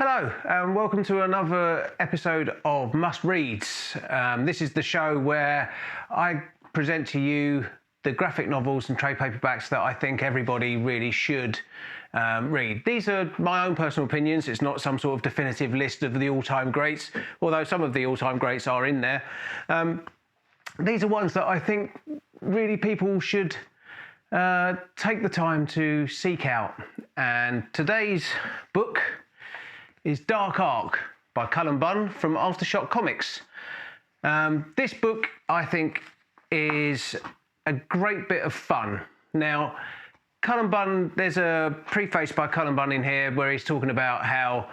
Hello, and welcome to another episode of Must Reads. This is the show where I present to you the graphic novels and trade paperbacks that I think everybody really should read. These are my own personal opinions. It's not some sort of definitive list of the all-time greats, although some of the all-time greats are in there. These are ones that I think really people should take the time to seek out. And today's book is Dark Ark by Cullen Bunn from Aftershock Comics. This book, I think, is a great bit of fun. Now, Cullen Bunn, there's a preface by Cullen Bunn in here where he's talking about how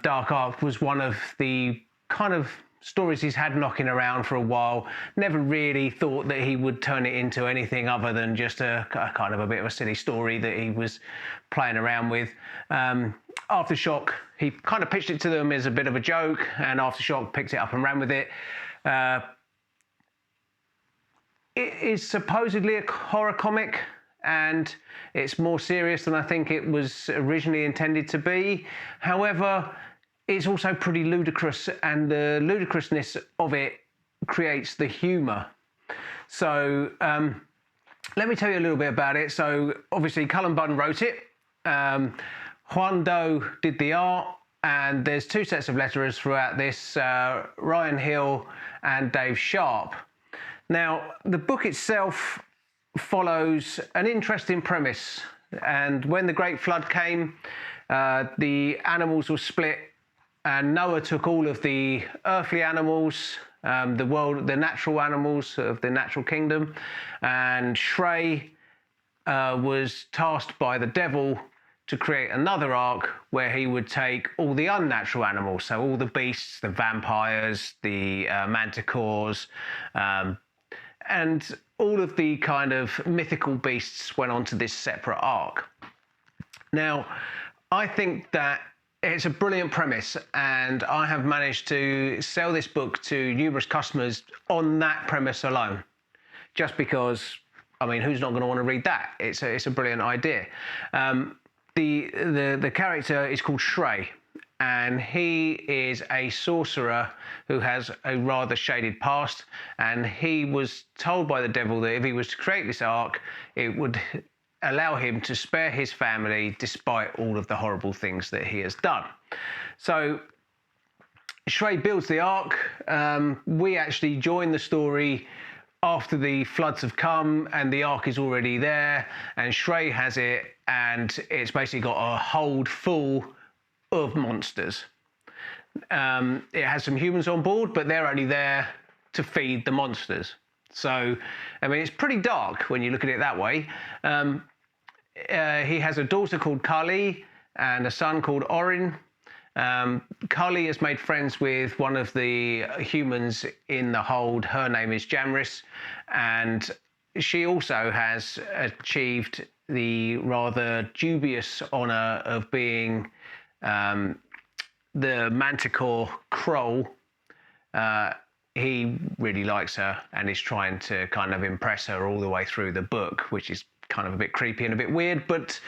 Dark Ark was one of the kind of stories he's had knocking around for a while. Never really thought that he would turn it into anything other than just a kind of a bit of a silly story that he was playing around with. Aftershock, he kind of pitched it to them as a bit of a joke, and Aftershock picked it up and ran with it. It is supposedly a horror comic, and it's more serious than I think it was originally intended to be. However, it's also pretty ludicrous, and the ludicrousness of it creates the humour. So let me tell you a little bit about it. So obviously Cullen Bunn wrote it. Juan Doe did the art, and there's two sets of letterers throughout this, Ryan Hill and Dave Sharp. Now, the book itself follows an interesting premise, and when the Great Flood came, the animals were split, and Noah took all of the earthly animals, the natural animals of the natural kingdom, and Shrey was tasked by the devil to create another ark where he would take all the unnatural animals, so all the beasts, the vampires, the manticores, and all of the kind of mythical beasts went onto this separate ark. Now, I think that it's a brilliant premise, and I have managed to sell this book to numerous customers on that premise alone, just because, I mean, who's not going to want to read that? It's a brilliant idea. The character is called Shrey, and he is a sorcerer who has a rather shaded past, and he was told by the devil that if he was to create this ark, it would allow him to spare his family despite all of the horrible things that he has done. So Shrey builds the ark. We actually join the story after the floods have come and the ark is already there, and Shrey has it, and it's basically got a hold full of monsters. It has some humans on board, but they're only there to feed the monsters. So, I mean, it's pretty dark when you look at it that way. He has a daughter called Kali and a son called Orin. Kali has made friends with one of the humans in the hold. Her name is Jamris, and she also has achieved the rather dubious honour of being the manticore Kroll. He really likes her and is trying to kind of impress her all the way through the book, which is kind of a bit creepy and a bit weird, but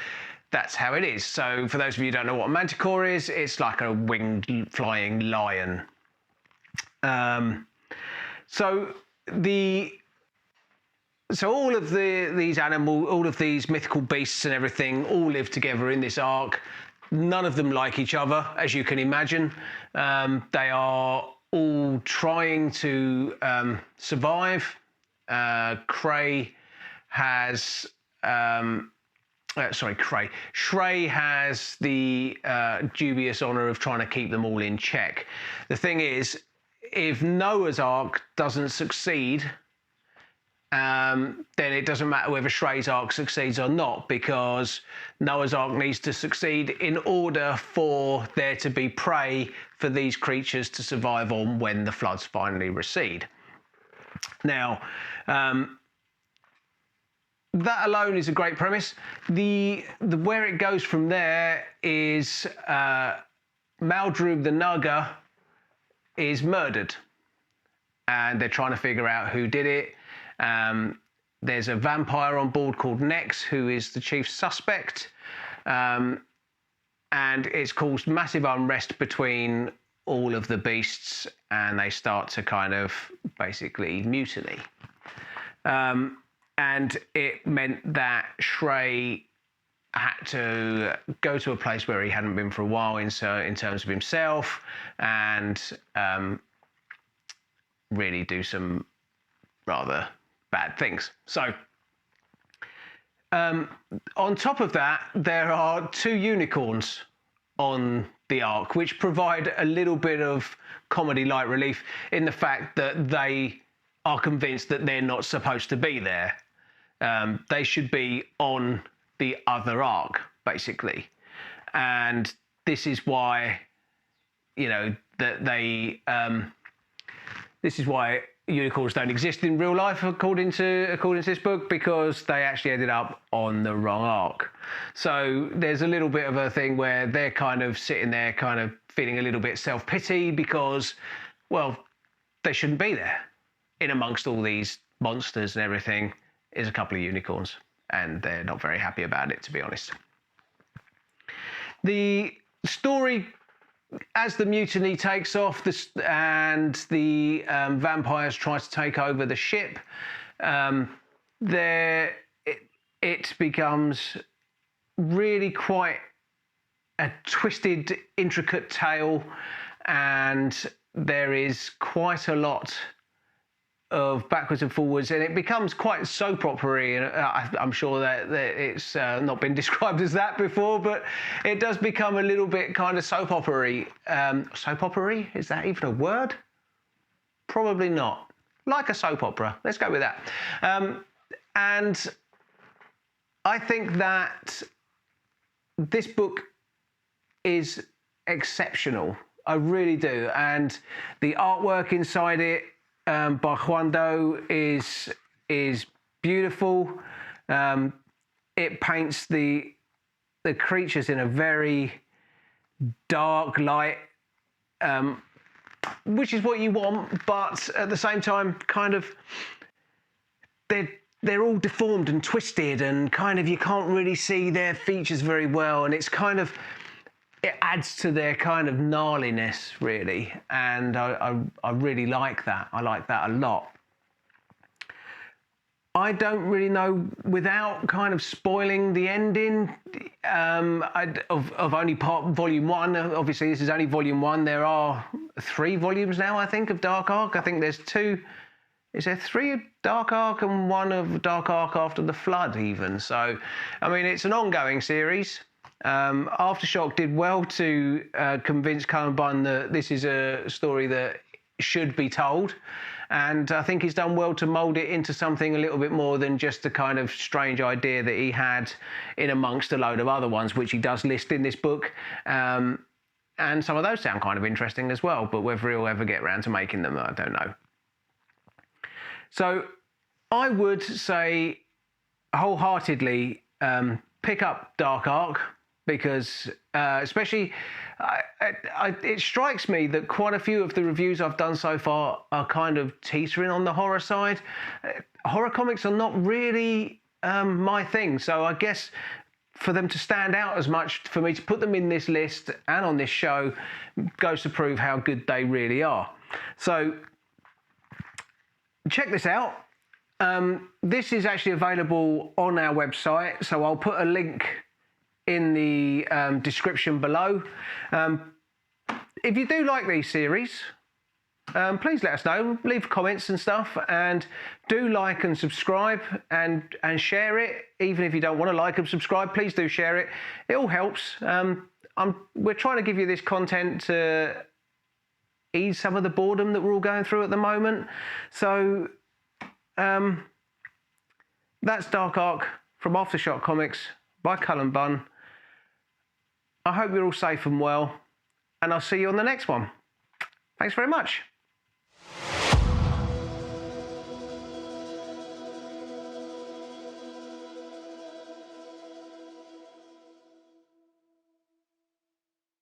that's how it is. So for those of you who don't know what a manticore is, it's like a winged flying lion. So all of these animals, all of these mythical beasts and everything all live together in this ark. None of them like each other, as you can imagine. They are all trying to survive. Shrey has the dubious honour of trying to keep them all in check. The thing is, if Noah's Ark doesn't succeed, then it doesn't matter whether Shrey's Ark succeeds or not, because Noah's Ark needs to succeed in order for there to be prey for these creatures to survive on when the floods finally recede. Now, that alone is a great premise. The where it goes from there is Maldrub the Naga is murdered, and they're trying to figure out who did it. There's a vampire on board called Nex, who is the chief suspect. and it's caused massive unrest between all of the beasts, and they start to kind of basically mutiny. And it meant that Shrey had to go to a place where he hadn't been for a while in terms of himself, and really do some rather bad things. So on top of that, there are 2 unicorns on the Ark, which provide a little bit of comedy light relief in the fact that they are convinced that they're not supposed to be there. They should be on the other Ark, basically. And this is why, you know, that they... this is why unicorns don't exist in real life, according to this book, because they actually ended up on the wrong Ark. So there's a little bit of a thing where they're kind of sitting there kind of feeling a little bit self-pity because, well, they shouldn't be there. In amongst all these monsters and everything is a couple of unicorns, and they're not very happy about it, to be honest. The story, as the mutiny takes off and the vampires try to take over the ship, it becomes really quite a twisted, intricate tale, and there is quite a lot of backwards and forwards, and it becomes quite soap opera-y, and I'm sure that it's not been described as that before, but it does become a little bit kind of soap opera-y. Soap opera-y? Is that even a word? Probably not. Like a soap opera. Let's go with that. And I think that this book is exceptional. I really do. And the artwork inside it by Juando is beautiful. It paints the creatures in a very dark light, which is what you want, but at the same time, kind of they're all deformed and twisted, and kind of you can't really see their features very well, and it's kind of, it adds to their kind of gnarliness, really, and I really like that. I like that a lot. I don't really know, without kind of spoiling the ending of only volume 1. Obviously, this is only volume 1. There are 3 volumes now, I think, of Dark Ark. I think there's 2. Is there 3 of Dark Ark and 1 of Dark Ark After the Flood, even? So, I mean, it's an ongoing series. Aftershock did well to convince Cullen Bunn that this is a story that should be told, and I think he's done well to mould it into something a little bit more than just the kind of strange idea that he had in amongst a load of other ones, which he does list in this book, and some of those sound kind of interesting as well, but whether he'll ever get around to making them, I don't know. So I would say wholeheartedly pick up Dark Ark, because especially it strikes me that quite a few of the reviews I've done so far are kind of teetering on the horror side. Horror comics are not really my thing, so I guess for them to stand out as much, for me to put them in this list and on this show, goes to prove how good they really are. So check this out. This is actually available on our website, so I'll put a link in the description below. If you do like these series, please let us know, leave comments and stuff, and do like and subscribe and share it. Even if you don't want to like and subscribe, please do share it. It all helps. We're trying to give you this content to ease some of the boredom that we're all going through at the moment. So that's Dark Ark from Aftershock Comics by Cullen Bunn. I hope you're all safe and well, and I'll see you on the next one. Thanks very much.